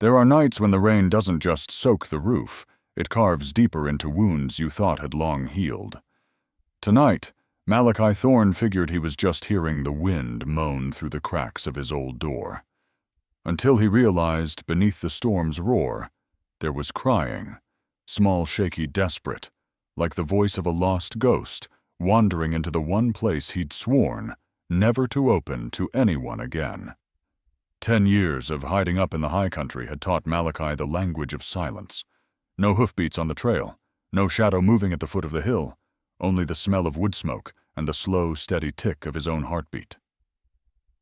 There are nights when the rain doesn't just soak the roof, it carves deeper into wounds you thought had long healed. Tonight, Malachi Thorne figured he was just hearing the wind moan through the cracks of his old door. Until he realized, beneath the storm's roar, there was crying, small, shaky, desperate, like the voice of a lost ghost wandering into the one place he'd sworn never to open to anyone again. 10 years of hiding up in the high country had taught Malachi the language of silence. No hoofbeats on the trail, no shadow moving at the foot of the hill, only the smell of wood smoke and the slow, steady tick of his own heartbeat.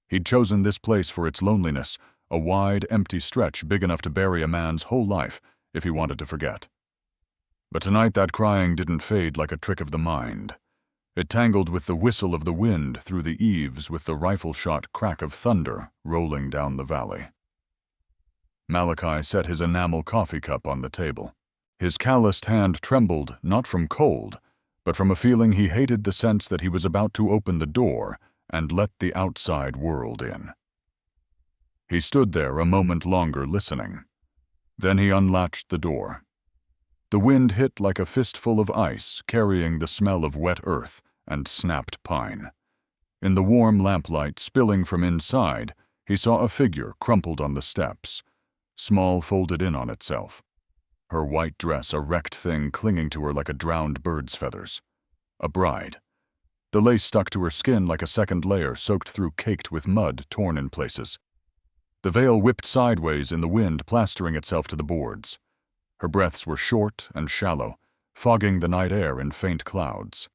He'd chosen this place for its loneliness, a wide, empty stretch big enough to bury a man's whole life if he wanted to forget. But tonight that crying didn't fade like a trick of the mind. It tangled with the whistle of the wind through the eaves, with the rifle-shot crack of thunder rolling down the valley. Malachi set his enamel coffee cup on the table. His calloused hand trembled not from cold, but from a feeling he hated, the sense that he was about to open the door and let the outside world in. He stood there a moment longer listening. Then he unlatched the door. The wind hit like a fistful of ice, carrying the smell of wet earth and snapped pine. In the warm lamplight spilling from inside, he saw a figure crumpled on the steps, small, folded in on itself. Her white dress a wrecked thing clinging to her like a drowned bird's feathers. A bride. The lace stuck to her skin like a second layer, soaked through, caked with mud, torn in places. The veil whipped sideways in the wind, plastering itself to the boards. Her breaths were short and shallow, fogging the night air in faint clouds.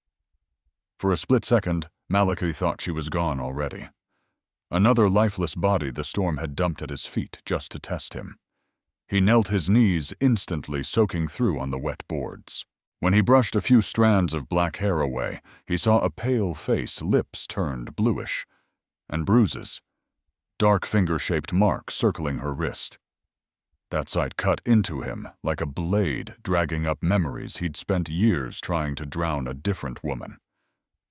For a split second, Malachi thought she was gone already. Another lifeless body the storm had dumped at his feet just to test him. He knelt, his knees instantly soaking through on the wet boards. When he brushed a few strands of black hair away, he saw a pale face, lips turned bluish, and bruises. Dark finger-shaped marks circling her wrist. That sight cut into him like a blade, dragging up memories he'd spent years trying to drown a different woman.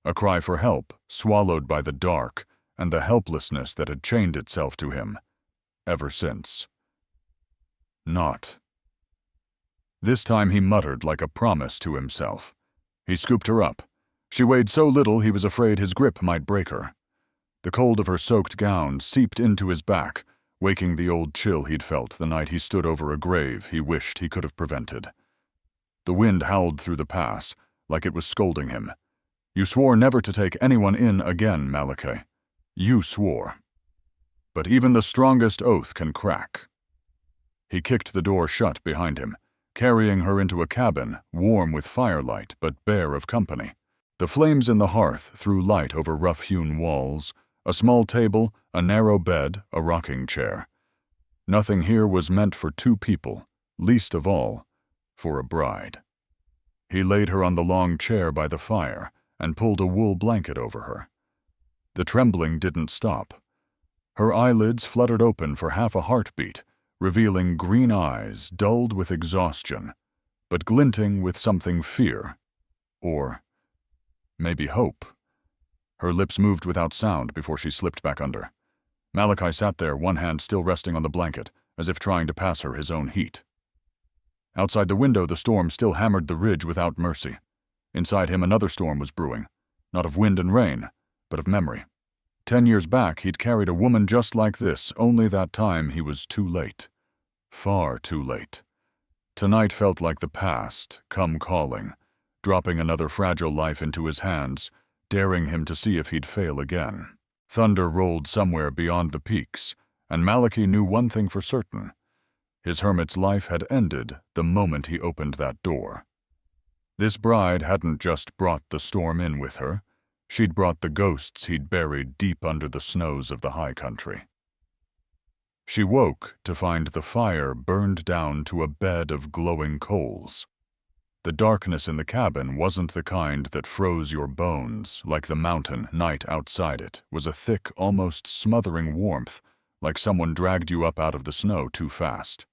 A cry for help, swallowed by the dark and the helplessness that had chained itself to him ever since. Not. This time he muttered like a promise to himself. He scooped her up. She weighed so little he was afraid his grip might break her. The cold of her soaked gown seeped into his back, waking the old chill he'd felt the night he stood over a grave he wished he could have prevented. The wind howled through the pass, like it was scolding him. You swore never to take anyone in again, Malachi. You swore. But even the strongest oath can crack. He kicked the door shut behind him, carrying her into a cabin, warm with firelight but bare of company. The flames in the hearth threw light over rough-hewn walls, a small table, a narrow bed, a rocking chair. Nothing here was meant for two people, least of all, for a bride. He laid her on the long chair by the fire and pulled a wool blanket over her. The trembling didn't stop. Her eyelids fluttered open for half a heartbeat, revealing green eyes dulled with exhaustion, but glinting with something fear, or maybe hope. Her lips moved without sound before she slipped back under. Malachi sat there, one hand still resting on the blanket, as if trying to pass her his own heat. Outside the window, the storm still hammered the ridge without mercy. Inside him, another storm was brewing, not of wind and rain, but of memory. 10 years back, he'd carried a woman just like this, only that time he was too late. Far too late. Tonight felt like the past, come calling, dropping another fragile life into his hands, daring him to see if he'd fail again. Thunder rolled somewhere beyond the peaks, and Malachi knew one thing for certain. His hermit's life had ended the moment he opened that door. This bride hadn't just brought the storm in with her, she'd brought the ghosts he'd buried deep under the snows of the high country. She woke to find the fire burned down to a bed of glowing coals. The darkness in the cabin wasn't the kind that froze your bones like the mountain night outside it, was a thick, almost smothering warmth, like someone dragged you up out of the snow too fast.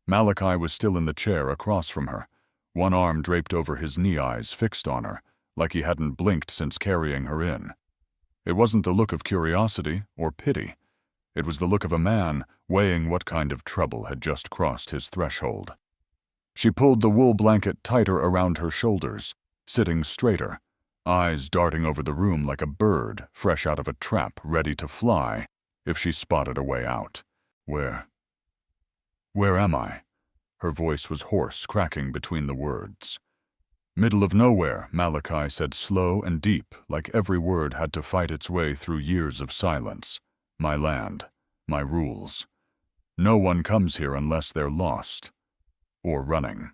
Malachi was still in the chair across from her, one arm draped over his knee, eyes fixed on her, like he hadn't blinked since carrying her in. It wasn't the look of curiosity or pity. It was the look of a man weighing what kind of trouble had just crossed his threshold. She pulled the wool blanket tighter around her shoulders, sitting straighter, eyes darting over the room like a bird fresh out of a trap ready to fly if she spotted a way out. Where am I? Her voice was hoarse, cracking between the words. Middle of nowhere, Malachi said, slow and deep, like every word had to fight its way through years of silence. My land, my rules. No one comes here unless they're lost. Or running.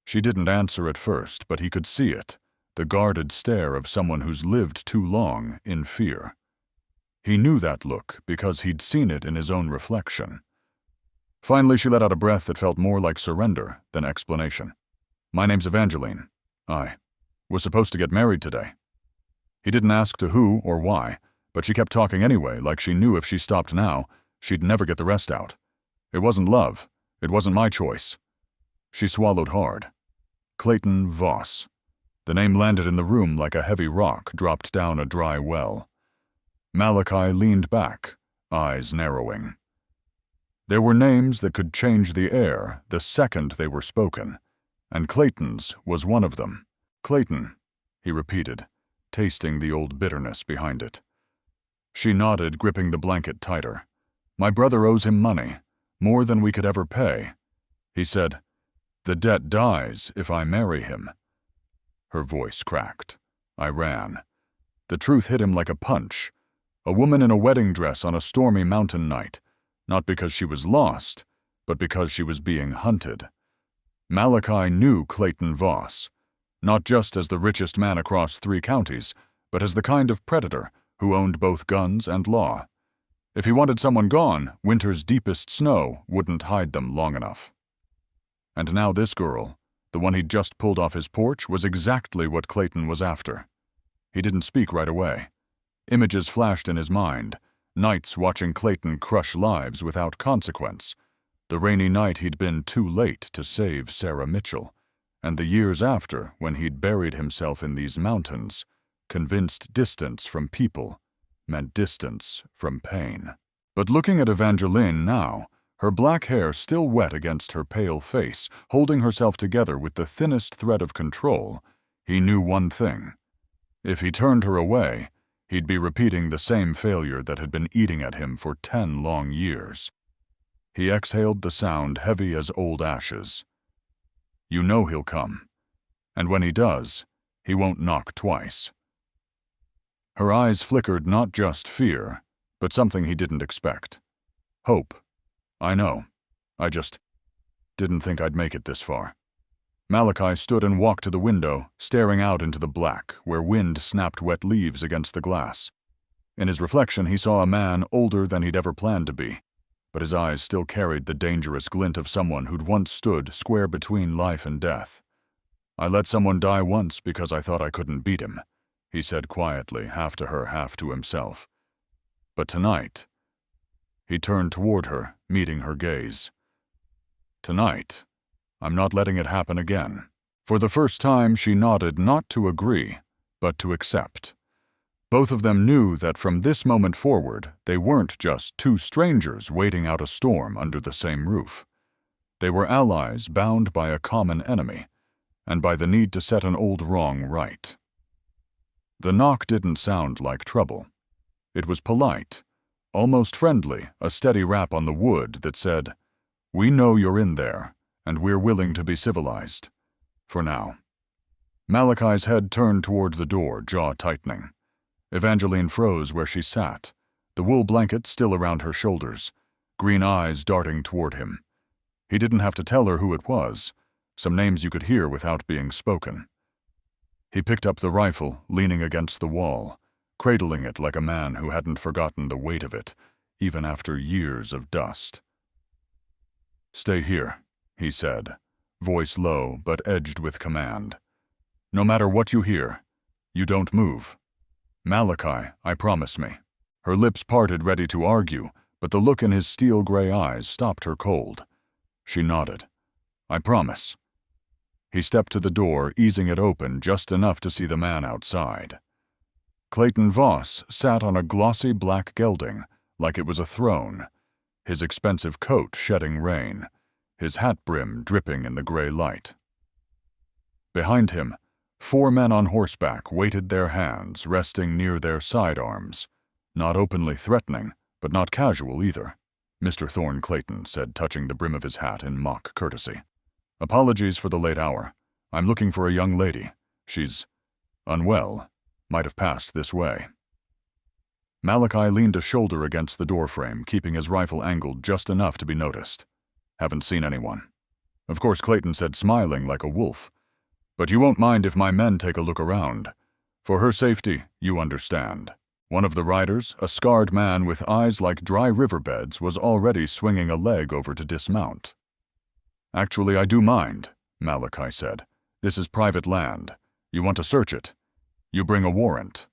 She didn't answer at first, but he could see it, the guarded stare of someone who's lived too long in fear. He knew that look because he'd seen it in his own reflection. Finally, she let out a breath that felt more like surrender than explanation. My name's Evangelene. I was supposed to get married today. He didn't ask to who or why, but she kept talking anyway, like she knew if she stopped now, she'd never get the rest out. It wasn't love. It wasn't my choice. She swallowed hard. Clayton Voss. The name landed in the room like a heavy rock dropped down a dry well. Malachi leaned back, eyes narrowing. There were names that could change the air the second they were spoken, and Clayton's was one of them. Clayton, he repeated, tasting the old bitterness behind it. She nodded, gripping the blanket tighter. My brother owes him money, more than we could ever pay. He said, the debt dies if I marry him. Her voice cracked. I ran. The truth hit him like a punch. A woman in a wedding dress on a stormy mountain night, not because she was lost, but because she was being hunted. Malachi knew Clayton Voss, not just as the richest man across 3 counties, but as the kind of predator who owned both guns and law. If he wanted someone gone, winter's deepest snow wouldn't hide them long enough. And now this girl, the one he'd just pulled off his porch, was exactly what Clayton was after. He didn't speak right away. Images flashed in his mind, nights watching Clayton crush lives without consequence, the rainy night he'd been too late to save Sarah Mitchell, and the years after when he'd buried himself in these mountains, convinced distance from people meant distance from pain. But looking at Evangelene now, her black hair still wet against her pale face, holding herself together with the thinnest thread of control, he knew one thing. If he turned her away, he'd be repeating the same failure that had been eating at him for 10 long years. He exhaled the sound heavy as old ashes. You know he'll come, and when he does, he won't knock twice. Her eyes flickered not just fear, but something he didn't expect. Hope. I know. I just didn't think I'd make it this far. Malachi stood and walked to the window, staring out into the black, where wind snapped wet leaves against the glass. In his reflection, he saw a man older than he'd ever planned to be, but his eyes still carried the dangerous glint of someone who'd once stood square between life and death. I let someone die once because I thought I couldn't beat him, he said quietly, half to her, half to himself. But tonight, he turned toward her, meeting her gaze. Tonight, I'm not letting it happen again. For the first time, she nodded not to agree, but to accept. Both of them knew that from this moment forward, they weren't just 2 strangers waiting out a storm under the same roof. They were allies bound by a common enemy, and by the need to set an old wrong right. The knock didn't sound like trouble. It was polite, almost friendly, a steady rap on the wood that said, "We know you're in there, and we're willing to be civilized. For now." Malachi's head turned toward the door, jaw tightening. Evangelene froze where she sat, the wool blanket still around her shoulders, green eyes darting toward him. He didn't have to tell her who it was, some names you could hear without being spoken. He picked up the rifle, leaning against the wall, cradling it like a man who hadn't forgotten the weight of it, even after years of dust. "Stay here," he said, voice low but edged with command. "No matter what you hear, you don't move. Malachi, I promise me." Her lips parted, ready to argue, but the look in his steel-gray eyes stopped her cold. She nodded. "I promise." He stepped to the door, easing it open just enough to see the man outside. Clayton Voss sat on a glossy black gelding, like it was a throne, his expensive coat shedding rain, his hat brim dripping in the gray light. Behind him, 4 men on horseback waited their hands resting near their sidearms, not openly threatening, but not casual either. "Mr. Thorne," Clayton said, touching the brim of his hat in mock courtesy. "Apologies for the late hour. I'm looking for a young lady. She's unwell. Might have passed this way." Malachi leaned a shoulder against the doorframe, keeping his rifle angled just enough to be noticed. "Haven't seen anyone." "Of course," Clayton said, smiling like a wolf. "But you won't mind if my men take a look around. For her safety, you understand." One of the riders, a scarred man with eyes like dry riverbeds, was already swinging a leg over to dismount. "Actually, I do mind," Malachi said. "This is private land. You want to search it. You bring a warrant."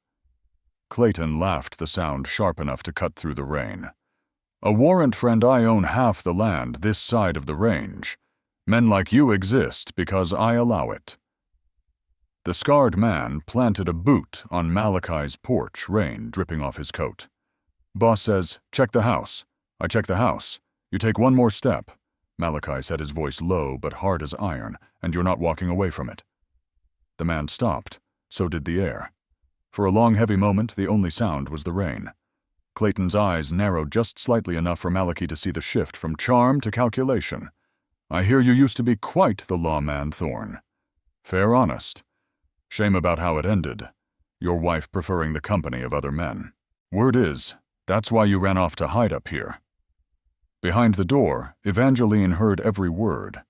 Clayton laughed, the sound sharp enough to cut through the rain. "A warrant, friend, I own half the land this side of the range. Men like you exist because I allow it." The scarred man planted a boot on Malachi's porch, rain dripping off his coat. "Boss says, check the house." "I check the house. You take one more step," Malachi said, his voice low but hard as iron, "and you're not walking away from it." The man stopped. So did the air. For a long, heavy moment, the only sound was the rain. Clayton's eyes narrowed just slightly enough for Malachi to see the shift from charm to calculation. "I hear you used to be quite the lawman, Thorne." "Fair honest. Shame about how it ended. Your wife preferring the company of other men. Word is, that's why you ran off to hide up here." Behind the door, Evangelene heard every word.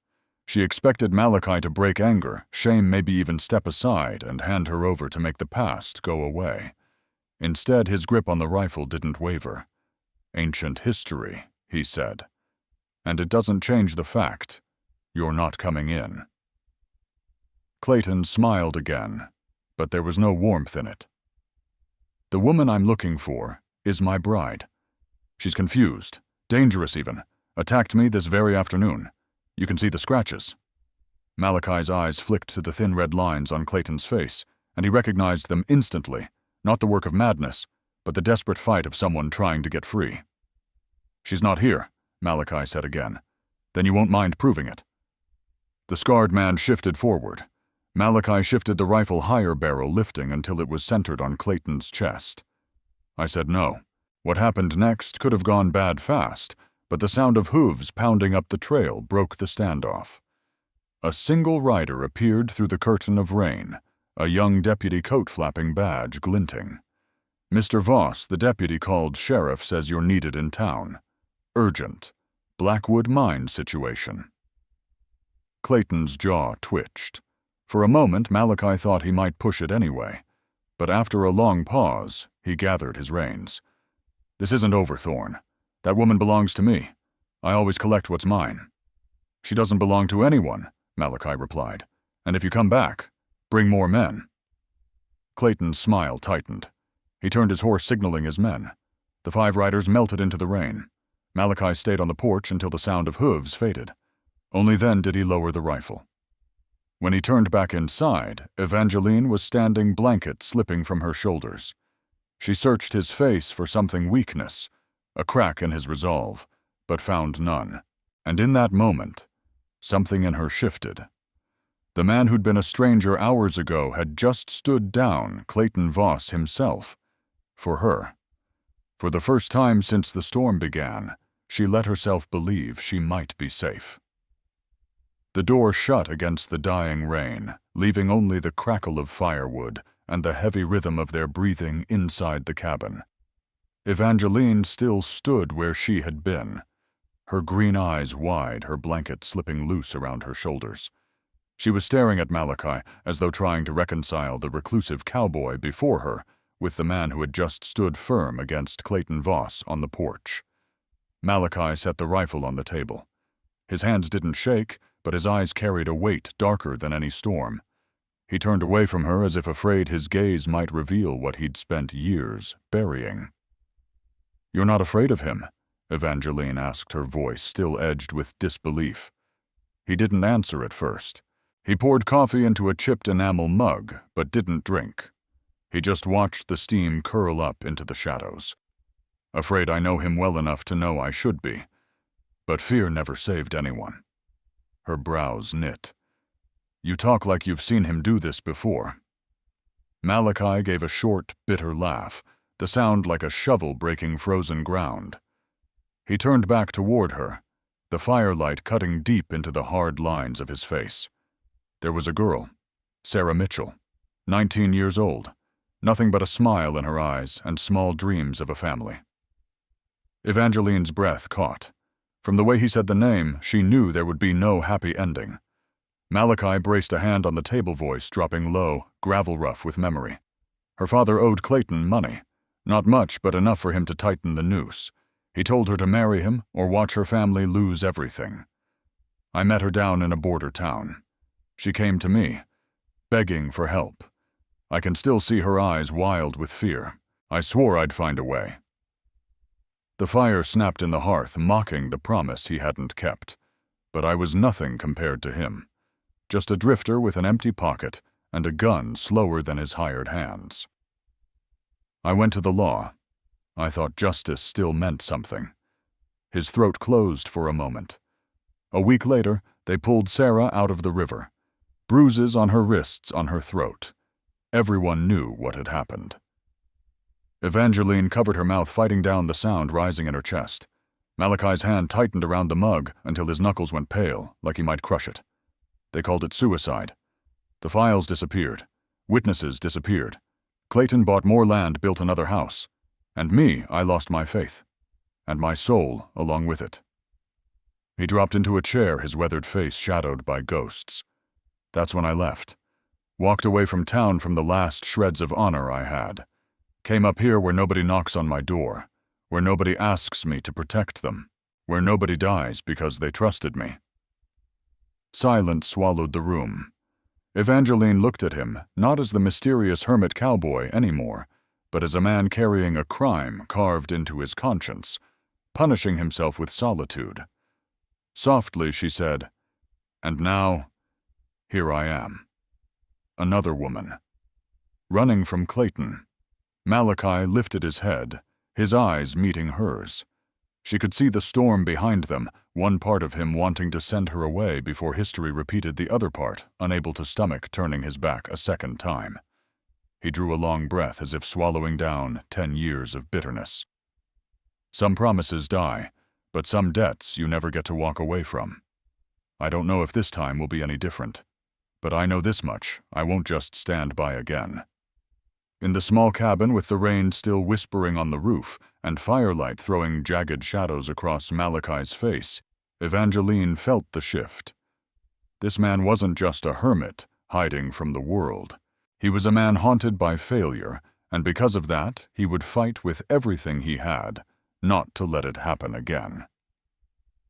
She expected Malachi to break anger, shame, maybe even step aside and hand her over to make the past go away. Instead, his grip on the rifle didn't waver. "Ancient history," he said. "And it doesn't change the fact. You're not coming in." Clayton smiled again, but there was no warmth in it. "The woman I'm looking for is my bride. She's confused, dangerous even, attacked me this very afternoon. You can see the scratches." Malachi's eyes flicked to the thin red lines on Clayton's face, and he recognized them instantly, not the work of madness, but the desperate fight of someone trying to get free. "She's not here," Malachi said again. "Then you won't mind proving it." The scarred man shifted forward. Malachi shifted the rifle higher barrel, lifting until it was centered on Clayton's chest. "I said no. What happened next could have gone bad fast, but the sound of hooves pounding up the trail broke the standoff. A single rider appeared through the curtain of rain, a young deputy coat-flapping badge glinting. "Mr. Voss, the deputy called sheriff, says you're needed in town. Urgent. Blackwood mine situation." Clayton's jaw twitched. For a moment, Malachi thought he might push it anyway, but after a long pause, he gathered his reins. "This isn't over, Thorne. That woman belongs to me. I always collect what's mine." "She doesn't belong to anyone," Malachi replied. "And if you come back, bring more men." Clayton's smile tightened. He turned his horse, signaling his men. The 5 riders melted into the rain. Malachi stayed on the porch until the sound of hooves faded. Only then did he lower the rifle. When he turned back inside, Evangelene was standing, blanket slipping from her shoulders. She searched his face for something weakness, a crack in his resolve, but found none. And in that moment, something in her shifted. The man who'd been a stranger hours ago had just stood down, Clayton Voss himself, for her. For the first time since the storm began, she let herself believe she might be safe. The door shut against the dying rain, leaving only the crackle of firewood and the heavy rhythm of their breathing inside the cabin. Evangelene still stood where she had been, her green eyes wide, her blanket slipping loose around her shoulders. She was staring at Malachi as though trying to reconcile the reclusive cowboy before her with the man who had just stood firm against Clayton Voss on the porch. Malachi set the rifle on the table. His hands didn't shake, but his eyes carried a weight darker than any storm. He turned away from her as if afraid his gaze might reveal what he'd spent years burying. "You're not afraid of him?" Evangelene asked, her voice still edged with disbelief. He didn't answer at first. He poured coffee into a chipped enamel mug, but didn't drink. He just watched the steam curl up into the shadows. afraid I know him well enough to know I should be. But fear never saved anyone. Her brows knit. You talk like you've seen him do this before. Malachi gave a short, bitter laugh, the sound like a shovel breaking frozen ground. He turned back toward her, the firelight cutting deep into the hard lines of his face. There was a girl, Sarah Mitchell, 19 years old, nothing but a smile in her eyes and small dreams of a family. Evangelene's breath caught. From the way he said the name, she knew there would be no happy ending. Malachi braced a hand on the table, voice dropping low, gravel rough with memory. Her father owed Clayton money. Not much, but enough for him to tighten the noose. He told her to marry him or watch her family lose everything. I met her down in a border town. She came to me, begging for help. I can still see her eyes wild with fear. I swore I'd find a way. The fire snapped in the hearth, mocking the promise he hadn't kept. But I was nothing compared to him. Just a drifter with an empty pocket and a gun slower than his hired hands. I went to the law. I thought justice still meant something. His throat closed for a moment. A week later, they pulled Sarah out of the river. Bruises on her wrists, on her throat. Everyone knew what had happened. Evangelene covered her mouth, fighting down the sound rising in her chest. Malachi's hand tightened around the mug until his knuckles went pale, like he might crush it. They called it suicide. The files disappeared. Witnesses disappeared. Clayton bought more land, built another house. And me, I lost my faith. And my soul along with it. He dropped into a chair, his weathered face shadowed by ghosts. That's when I left. Walked away from town, from the last shreds of honor I had. Came up here where nobody knocks on my door, where nobody asks me to protect them, where nobody dies because they trusted me. Silence swallowed the room. Evangelene looked at him, not as the mysterious hermit cowboy anymore, but as a man carrying a crime carved into his conscience, punishing himself with solitude. Softly she said, "And now, here I am. Another woman. Running from Clayton." Malachi lifted his head, his eyes meeting hers. She could see the storm behind them, one part of him wanting to send her away before history repeated the other part, unable to stomach turning his back a second time. He drew a long breath as if swallowing down 10 years of bitterness. Some promises die, but some debts you never get to walk away from. I don't know if this time will be any different, but I know this much: I won't just stand by again. In the small cabin, with the rain still whispering on the roof and firelight throwing jagged shadows across Malachi's face, Evangelene felt the shift. This man wasn't just a hermit hiding from the world. He was a man haunted by failure, and because of that, he would fight with everything he had, not to let it happen again.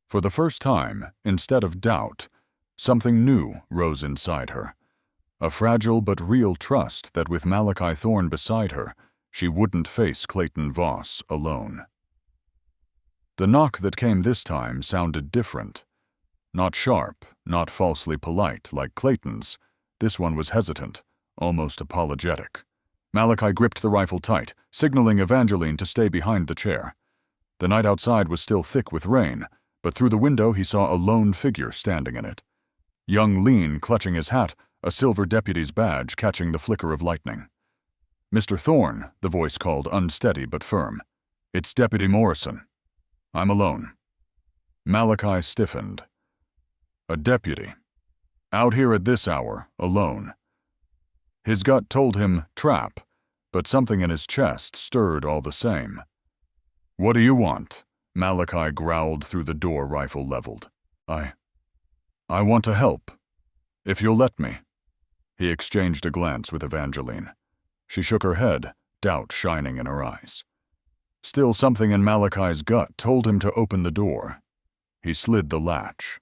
For the first time, instead of doubt, something new rose inside her. A fragile but real trust that with Malachi Thorne beside her, she wouldn't face Clayton Voss alone. The knock that came this time sounded different. Not sharp, not falsely polite like Clayton's. This one was hesitant, almost apologetic. Malachi gripped the rifle tight, signaling Evangelene to stay behind the chair. The night outside was still thick with rain, but through the window he saw a lone figure standing in it. Young lean, clutching his hat, a silver deputy's badge catching the flicker of lightning. "Mr. Thorne," the voice called, unsteady but firm. "It's Deputy Morrison. I'm alone." Malachi stiffened. A deputy. Out here at this hour, alone. His gut told him trap, but something in his chest stirred all the same. "What do you want?" Malachi growled through the door, rifle leveled. I want to help. If you'll let me." He exchanged a glance with Evangelene. She shook her head, doubt shining in her eyes. Still, something in Malachi's gut told him to open the door. He slid the latch.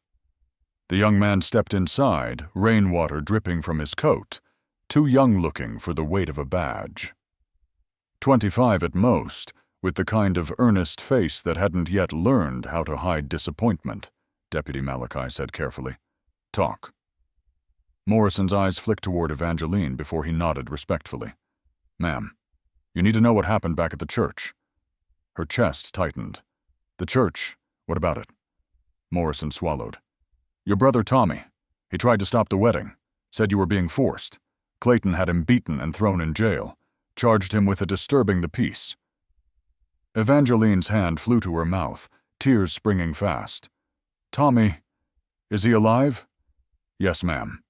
The young man stepped inside, rainwater dripping from his coat, too young-looking for the weight of a badge. 25 at most, with the kind of earnest face that hadn't yet learned how to hide disappointment, Deputy Malachi said carefully. "Talk." Morrison's eyes flicked toward Evangelene before he nodded respectfully. "Ma'am, you need to know what happened back at the church." Her chest tightened. "The church, what about it?" Morrison swallowed. "Your brother Tommy. He tried to stop the wedding. Said you were being forced. Clayton had him beaten and thrown in jail. Charged him with disturbing the peace." Evangelene's hand flew to her mouth, tears springing fast. "Tommy, is he alive?" "Yes, ma'am.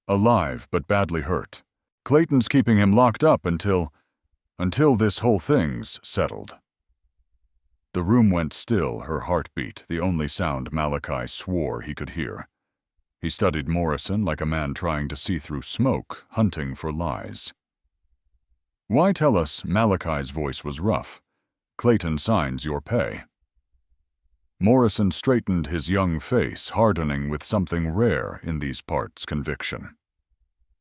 Alive, but badly hurt. Clayton's keeping him locked up until this whole thing's settled." The room went still, her heartbeat, the only sound Malachi swore he could hear. He studied Morrison like a man trying to see through smoke, hunting for lies. "Why tell us?" Malachi's voice was rough. "Clayton signs your pay." Morrison straightened his young face, hardening with something rare in these parts, conviction.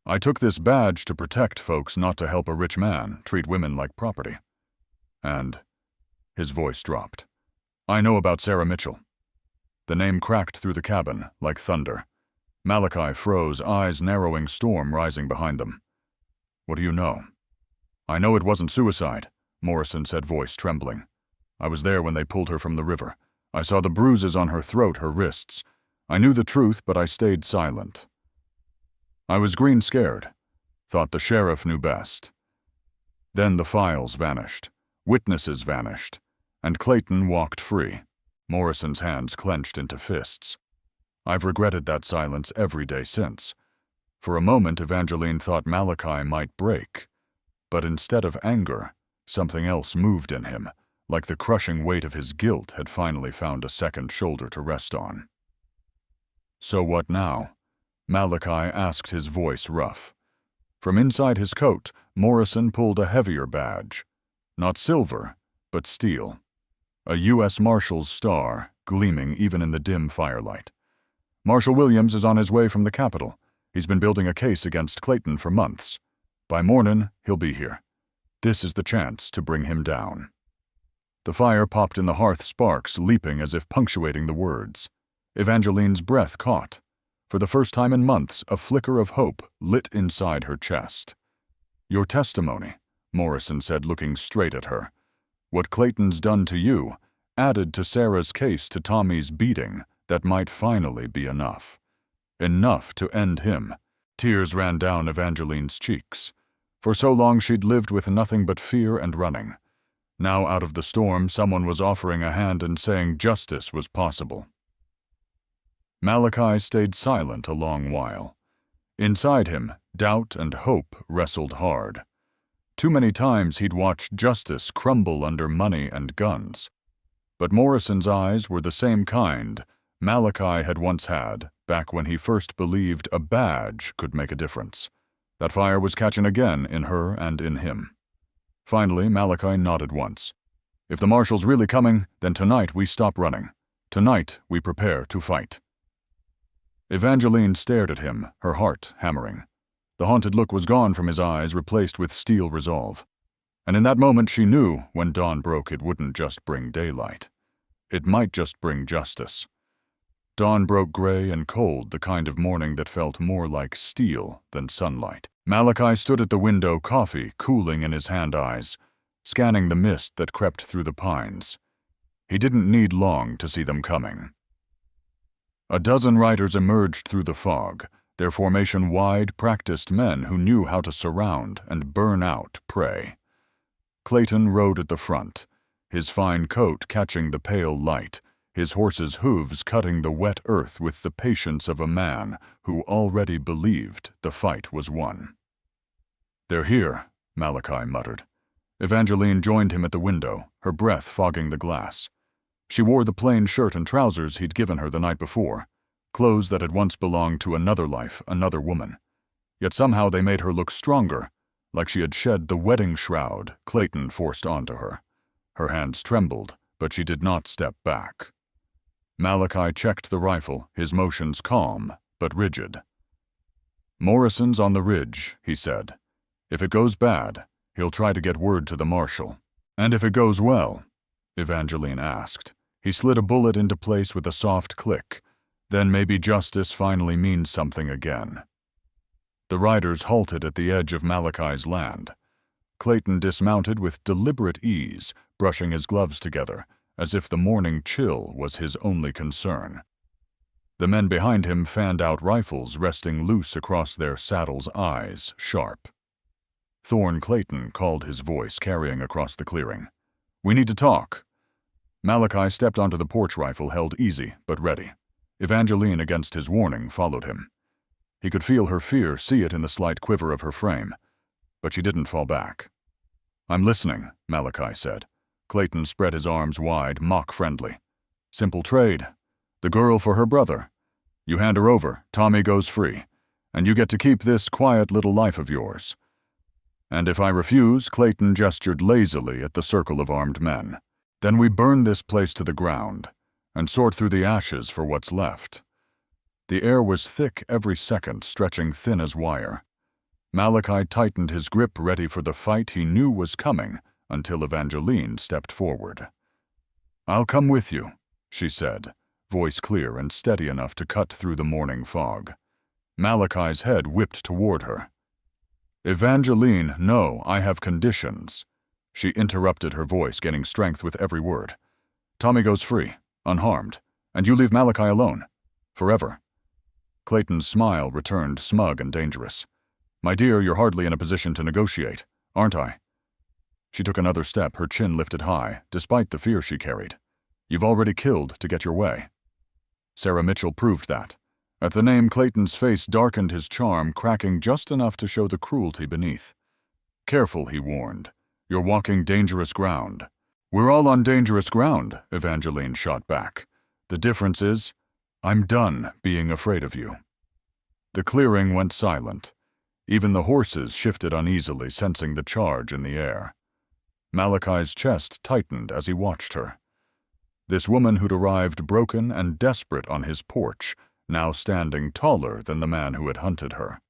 "I took this badge to protect folks, not to help a rich man treat women like property. And," his voice dropped, "I know about Sarah Mitchell." The name cracked through the cabin like thunder. Malachi froze, eyes narrowing, storm rising behind them. "What do you know?" "I know it wasn't suicide," Morrison said, voice trembling. "I was there when they pulled her from the river. I saw the bruises on her throat, her wrists. I knew the truth, but I stayed silent. I was green scared. Thought the sheriff knew best." Then the files vanished. Witnesses vanished. And Clayton walked free. Morrison's hands clenched into fists. "I've regretted that silence every day since." For a moment, Evangelene thought Malachi might break. But instead of anger, something else moved in him, like the crushing weight of his guilt had finally found a second shoulder to rest on. "So what now?" Malachi asked, his voice rough. From inside his coat, Morrison pulled a heavier badge. Not silver, but steel. A U.S. Marshal's star, gleaming even in the dim firelight. "Marshal Williams is on his way from the Capitol. He's been building a case against Clayton for months. By morning, he'll be here. This is the chance to bring him down." The fire popped in the hearth, sparks leaping as if punctuating the words. Evangelene's breath caught. For the first time in months, a flicker of hope lit inside her chest. "Your testimony," Morrison said, looking straight at her. "What Clayton's done to you, added to Sarah's case, to Tommy's beating, that might finally be enough. Enough to end him." Tears ran down Evangelene's cheeks. For so long she'd lived with nothing but fear and running. Now out of the storm, someone was offering a hand and saying justice was possible. Malachi stayed silent a long while. Inside him, doubt and hope wrestled hard. Too many times he'd watched justice crumble under money and guns. But Morrison's eyes were the same kind Malachi had once had, back when he first believed a badge could make a difference. That fire was catching again in her and in him. Finally, Malachi nodded once. "If the Marshal's really coming, then tonight we stop running. Tonight we prepare to fight." Evangelene stared at him, her heart hammering. The haunted look was gone from his eyes, replaced with steel resolve. And in that moment she knew, when dawn broke, it wouldn't just bring daylight. It might just bring justice. Dawn broke gray and cold, the kind of morning that felt more like steel than sunlight. Malachi stood at the window, coffee cooling in his hand-eyes, scanning the mist that crept through the pines. He didn't need long to see them coming. A dozen riders emerged through the fog, their formation wide, practiced men who knew how to surround and burn out prey. Clayton rode at the front, his fine coat catching the pale light, his horse's hooves cutting the wet earth with the patience of a man who already believed the fight was won. "They're here," Malachi muttered. Evangelene joined him at the window, her breath fogging the glass. She wore the plain shirt and trousers he'd given her the night before, clothes that had once belonged to another life, another woman. Yet somehow they made her look stronger, like she had shed the wedding shroud Clayton forced onto her. Her hands trembled, but she did not step back. Malachi checked the rifle, his motions calm, but rigid. "Morrison's on the ridge," he said. "If it goes bad, he'll try to get word to the Marshal." "And if it goes well?" Evangelene asked. He slid a bullet into place with a soft click. Then maybe justice finally means something again. The riders halted at the edge of Malachi's land. Clayton dismounted with deliberate ease, brushing his gloves together, as if the morning chill was his only concern. The men behind him fanned out rifles resting loose across their saddles' eyes, sharp. Thorne Clayton called his voice carrying across the clearing. "We need to talk." Malachi stepped onto the porch rifle held easy but ready. Evangelene, against his warning, followed him. He could feel her fear, see it in the slight quiver of her frame, but she didn't fall back. "I'm listening," Malachi said. Clayton spread his arms wide, mock-friendly. "Simple trade. The girl for her brother. You hand her over, Tommy goes free, and you get to keep this quiet little life of yours." And if I refuse, Clayton gestured lazily at the circle of armed men, "then we burn this place to the ground and sort through the ashes for what's left." The air was thick every second, stretching thin as wire. Malachi tightened his grip, ready for the fight he knew was coming, until Evangelene stepped forward. "I'll come with you," she said, voice clear and steady enough to cut through the morning fog. Malachi's head whipped toward her. "Evangelene, no, I have conditions." She interrupted, her voice gaining strength with every word. "Tommy goes free, unharmed, and you leave Malachi alone. Forever." Clayton's smile returned, smug and dangerous. "My dear, you're hardly in a position to negotiate, aren't I?" She took another step, her chin lifted high, despite the fear she carried. "You've already killed to get your way." Sarah Mitchell proved that. At the name, Clayton's face darkened, his charm cracking just enough to show the cruelty beneath. "Careful," he warned. "You're walking dangerous ground." "We're all on dangerous ground," Evangelene shot back. "The difference is, I'm done being afraid of you." The clearing went silent. Even the horses shifted uneasily, sensing the charge in the air. Malachi's chest tightened as he watched her. This woman who'd arrived broken and desperate on his porch, now standing taller than the man who had hunted her.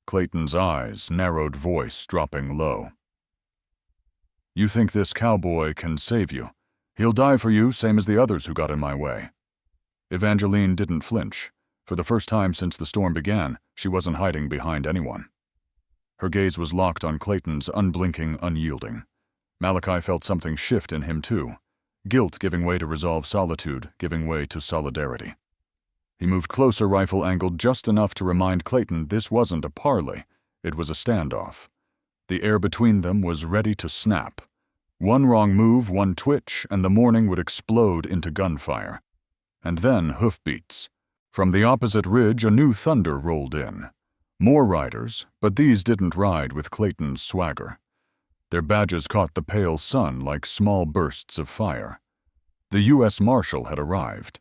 Clayton's eyes, narrowed voice dropping low. "You think this cowboy can save you? He'll die for you, same as the others who got in my way." Evangelene didn't flinch. For the first time since the storm began, she wasn't hiding behind anyone. Her gaze was locked on Clayton's, unblinking, unyielding. Malachi felt something shift in him too. Guilt giving way to resolve, solitude giving way to solidarity. He moved closer, rifle angled just enough to remind Clayton this wasn't a parley, it was a standoff. The air between them was ready to snap. One wrong move, one twitch, and the morning would explode into gunfire. And then hoofbeats. From the opposite ridge, a new thunder rolled in. More riders, but these didn't ride with Clayton's swagger. Their badges caught the pale sun like small bursts of fire. The U.S. Marshal had arrived.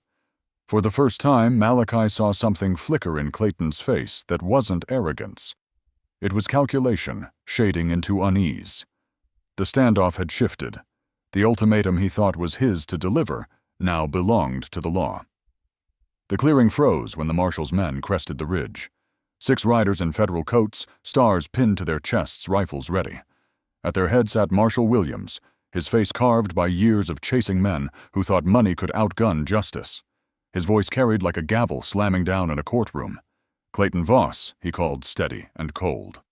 For the first time, Malachi saw something flicker in Clayton's face that wasn't arrogance. It was calculation, shading into unease. The standoff had shifted. The ultimatum he thought was his to deliver now belonged to the law. The clearing froze when the Marshal's men crested the ridge. 6 riders in federal coats, stars pinned to their chests, rifles ready. At their head sat Marshal Williams, his face carved by years of chasing men who thought money could outgun justice. His voice carried like a gavel slamming down in a courtroom. "Clayton Voss," he called, steady and cold.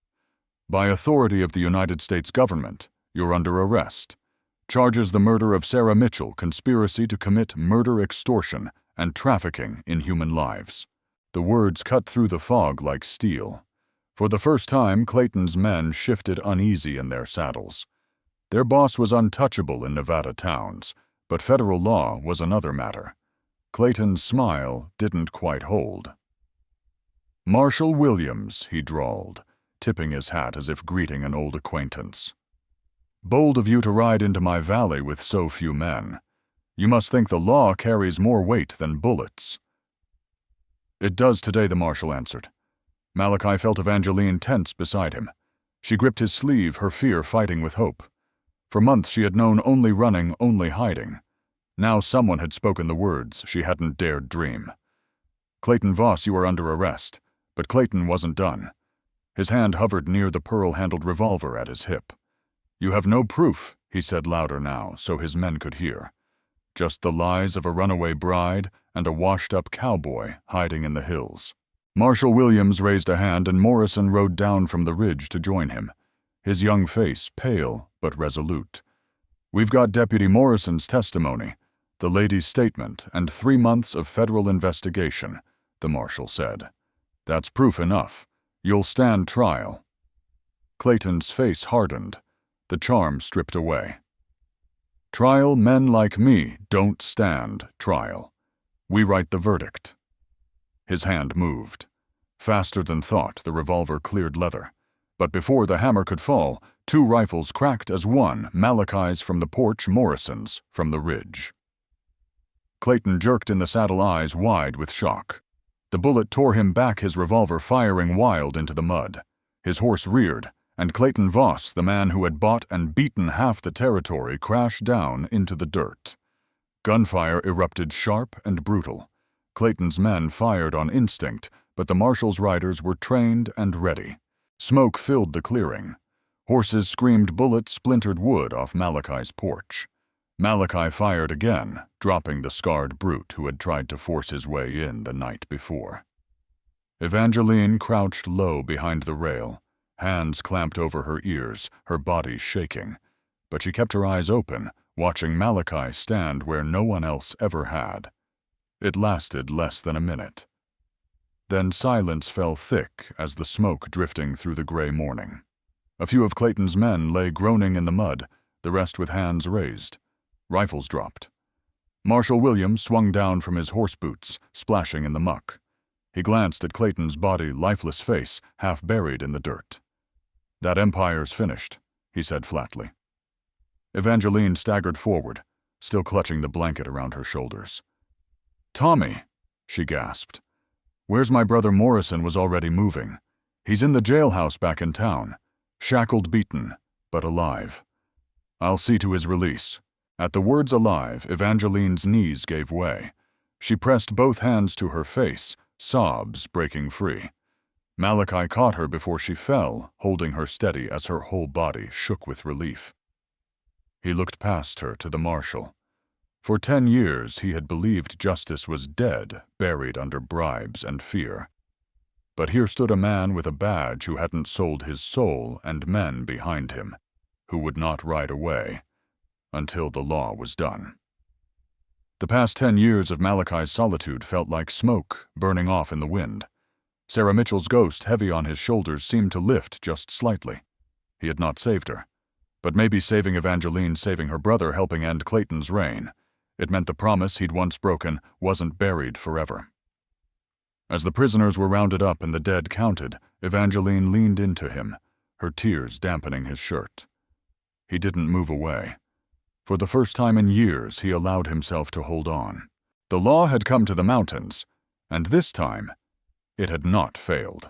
"By authority of the United States government, you're under arrest. Charges the murder of Sarah Mitchell, conspiracy to commit murder, extortion, and trafficking in human lives." The words cut through the fog like steel. For the first time, Clayton's men shifted uneasy in their saddles. Their boss was untouchable in Nevada towns, but federal law was another matter. Clayton's smile didn't quite hold. "Marshal Williams," he drawled, tipping his hat as if greeting an old acquaintance. "Bold of you to ride into my valley with so few men. You must think the law carries more weight than bullets." "It does today," the Marshal answered. Malachi felt Evangelene tense beside him. She gripped his sleeve, her fear fighting with hope. For months she had known only running, only hiding. Now someone had spoken the words she hadn't dared dream. "Clayton Voss, you are under arrest." But Clayton wasn't done. His hand hovered near the pearl-handled revolver at his hip. "You have no proof," he said louder now, so his men could hear. "Just the lies of a runaway bride and a washed-up cowboy hiding in the hills." Marshal Williams raised a hand and Morrison rode down from the ridge to join him, his young face pale but resolute. "We've got Deputy Morrison's testimony, the lady's statement, and 3 months of federal investigation," the marshal said. "That's proof enough. You'll stand trial." Clayton's face hardened, the charm stripped away. "Trial men like me don't stand trial. We write the verdict." His hand moved. Faster than thought, the revolver cleared leather. But before the hammer could fall, 2 rifles cracked as one, Malachi's from the porch, Morrison's from the ridge. Clayton jerked in the saddle, eyes wide with shock. The bullet tore him back, his revolver firing wild into the mud. His horse reared, and Clayton Voss, the man who had bought and beaten half the territory, crashed down into the dirt. Gunfire erupted sharp and brutal. Clayton's men fired on instinct, but the marshal's riders were trained and ready. Smoke filled the clearing. Horses screamed, bullets splintered wood off Malachi's porch. Malachi fired again, dropping the scarred brute who had tried to force his way in the night before. Evangelene crouched low behind the rail, hands clamped over her ears, her body shaking. But she kept her eyes open, watching Malachi stand where no one else ever had. It lasted less than a minute. Then silence fell thick as the smoke drifting through the gray morning. A few of Clayton's men lay groaning in the mud, the rest with hands raised. Rifles dropped. Marshal Williams swung down from his horse boots, splashing in the muck. He glanced at Clayton's body, lifeless face, half buried in the dirt. "That empire's finished," he said flatly. Evangelene staggered forward, still clutching the blanket around her shoulders. "Tommy," she gasped. "Where's my brother Morrison?" Was already moving. "He's in the jailhouse back in town. Shackled, beaten, but alive. I'll see to his release." At the words "alive," Evangelene's knees gave way. She pressed both hands to her face, sobs breaking free. Malachi caught her before she fell, holding her steady as her whole body shook with relief. He looked past her to the marshal. For 10 years he had believed justice was dead, buried under bribes and fear. But here stood a man with a badge who hadn't sold his soul, and men behind him, who would not ride away until the law was done. The past 10 years of Malachi's solitude felt like smoke burning off in the wind. Sarah Mitchell's ghost, heavy on his shoulders, seemed to lift just slightly. He had not saved her. But maybe saving Evangelene, saving her brother, helping end Clayton's reign. It meant the promise he'd once broken wasn't buried forever. As the prisoners were rounded up and the dead counted, Evangelene leaned into him, her tears dampening his shirt. He didn't move away. For the first time in years, he allowed himself to hold on. The law had come to the mountains, and this time, it had not failed.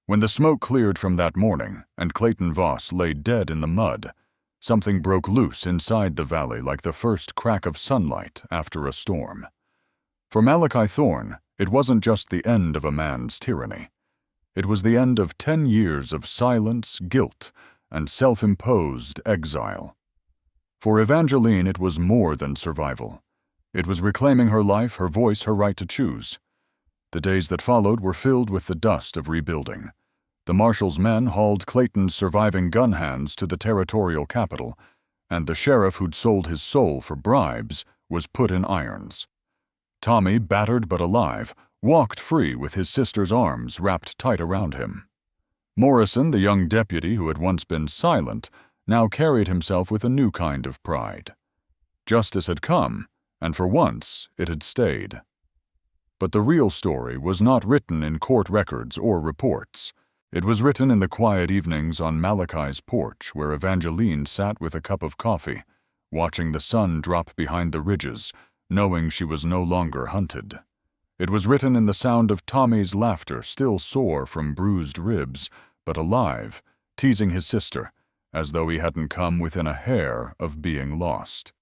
When the smoke cleared from that morning, and Clayton Voss lay dead in the mud, something broke loose inside the valley like the first crack of sunlight after a storm. For Malachi Thorne, it wasn't just the end of a man's tyranny. It was the end of 10 years of silence, guilt, and self-imposed exile. For Evangelene, it was more than survival. It was reclaiming her life, her voice, her right to choose. The days that followed were filled with the dust of rebuilding. The marshal's men hauled Clayton's surviving gun hands to the territorial capital, and the sheriff who'd sold his soul for bribes was put in irons. Tommy, battered but alive, walked free with his sister's arms wrapped tight around him. Morrison, the young deputy who had once been silent, now carried himself with a new kind of pride. Justice had come, and for once it had stayed. But the real story was not written in court records or reports. It was written in the quiet evenings on Malachi's porch, where Evangelene sat with a cup of coffee, watching the sun drop behind the ridges, knowing she was no longer hunted. It was written in the sound of Tommy's laughter, still sore from bruised ribs, but alive, teasing his sister, as though he hadn't come within a hair of being lost.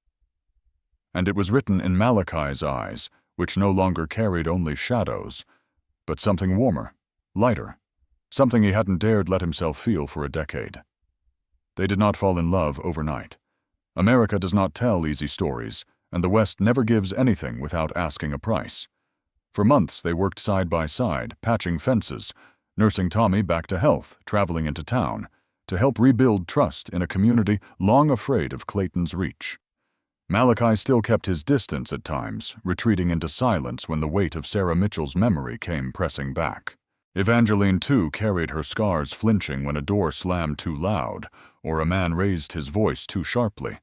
And it was written in Malachi's eyes, which no longer carried only shadows, but something warmer, lighter, something he hadn't dared let himself feel for a decade. They did not fall in love overnight. America does not tell easy stories, and the West never gives anything without asking a price. For months they worked side by side, patching fences, nursing Tommy back to health, traveling into town, to help rebuild trust in a community long afraid of Clayton's reach. Malachi still kept his distance at times, retreating into silence when the weight of Sarah Mitchell's memory came pressing back. Evangelene, too, carried her scars, flinching when a door slammed too loud or a man raised his voice too sharply.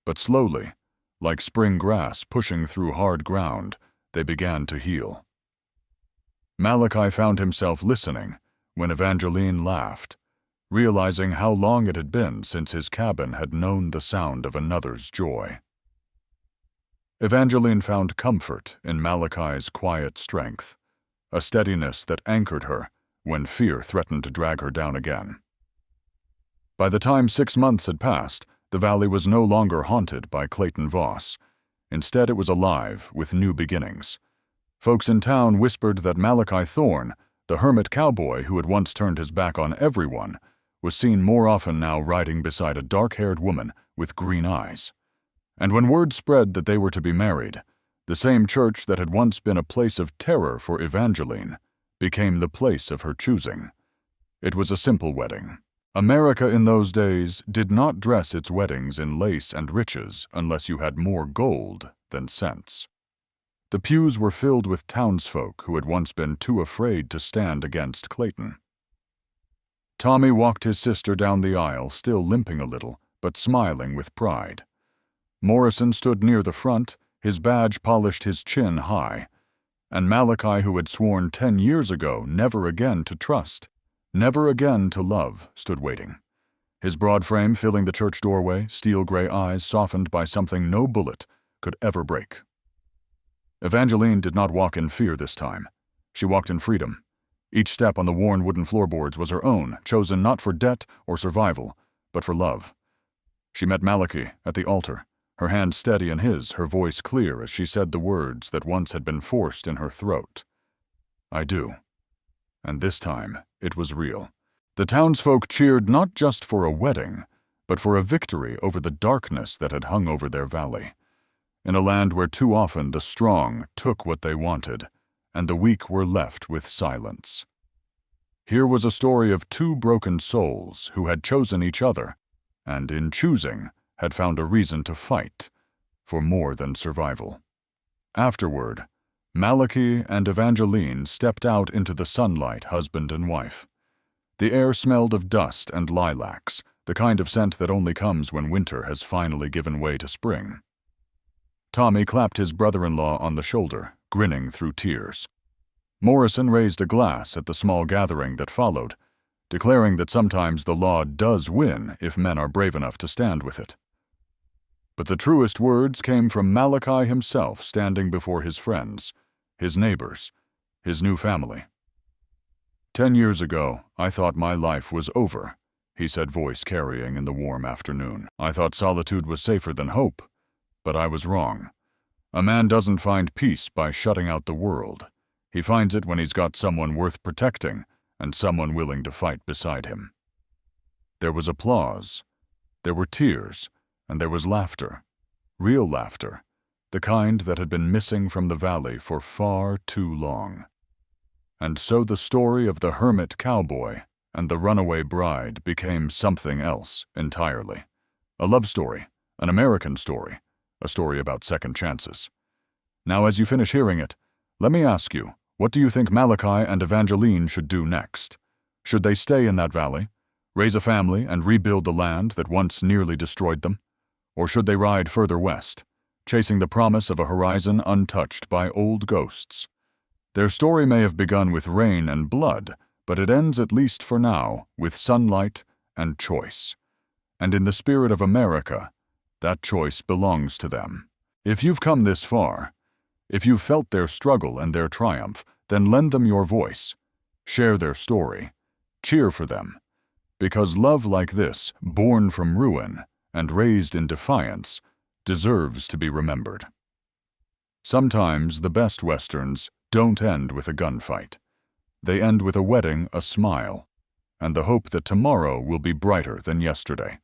But slowly, like spring grass pushing through hard ground, they began to heal. Malachi found himself listening when Evangelene laughed, realizing how long it had been since his cabin had known the sound of another's joy. Evangelene found comfort in Malachi's quiet strength, a steadiness that anchored her when fear threatened to drag her down again. By the time 6 months had passed, the valley was no longer haunted by Clayton Voss. Instead, it was alive with new beginnings. Folks in town whispered that Malachi Thorne, the hermit cowboy who had once turned his back on everyone, was seen more often now riding beside a dark-haired woman with green eyes. And when word spread that they were to be married, the same church that had once been a place of terror for Evangelene became the place of her choosing. It was a simple wedding. America in those days did not dress its weddings in lace and riches unless you had more gold than sense. The pews were filled with townsfolk who had once been too afraid to stand against Clayton. Tommy walked his sister down the aisle, still limping a little, but smiling with pride. Morrison stood near the front, his badge polished his chin high, and Malachi, who had sworn 10 years ago never again to trust, never again to love, stood waiting. His broad frame filling the church doorway, steel-gray eyes softened by something no bullet could ever break. Evangelene did not walk in fear this time. She walked in freedom. Each step on the worn wooden floorboards was her own, chosen not for debt or survival, but for love. She met Malachi at the altar, her hand steady in his, her voice clear as she said the words that once had been forced in her throat. "I do." And this time, it was real. The townsfolk cheered not just for a wedding, but for a victory over the darkness that had hung over their valley. In a land where too often the strong took what they wanted, and the weak were left with silence. Here was a story of 2 broken souls who had chosen each other, and in choosing, had found a reason to fight for more than survival. Afterward, Malachi and Evangelene stepped out into the sunlight, husband and wife. The air smelled of dust and lilacs, the kind of scent that only comes when winter has finally given way to spring. Tommy clapped his brother-in-law on the shoulder, grinning through tears. Morrison raised a glass at the small gathering that followed, declaring that sometimes the law does win if men are brave enough to stand with it. But the truest words came from Malachi himself, standing before his friends, his neighbors, his new family. 10 years ago, I thought my life was over, he said, voice carrying in the warm afternoon. I thought solitude was safer than hope, but I was wrong. A man doesn't find peace by shutting out the world. He finds it when he's got someone worth protecting and someone willing to fight beside him. There was applause, there were tears, and there was laughter. Real laughter, the kind that had been missing from the valley for far too long. And so the story of the hermit cowboy and the runaway bride became something else entirely. A love story, an American story, a story about second chances. Now, as you finish hearing it, let me ask you, what do you think Malachi and Evangelene should do next? Should they stay in that valley, raise a family and rebuild the land that once nearly destroyed them? Or should they ride further west, chasing the promise of a horizon untouched by old ghosts? Their story may have begun with rain and blood, but it ends, at least for now, with sunlight and choice. And in the spirit of America, that choice belongs to them. If you've come this far, if you've felt their struggle and their triumph, then lend them your voice. Share their story. Cheer for them. Because love like this, born from ruin and raised in defiance, deserves to be remembered. Sometimes the best westerns don't end with a gunfight. They end with a wedding, a smile, and the hope that tomorrow will be brighter than yesterday.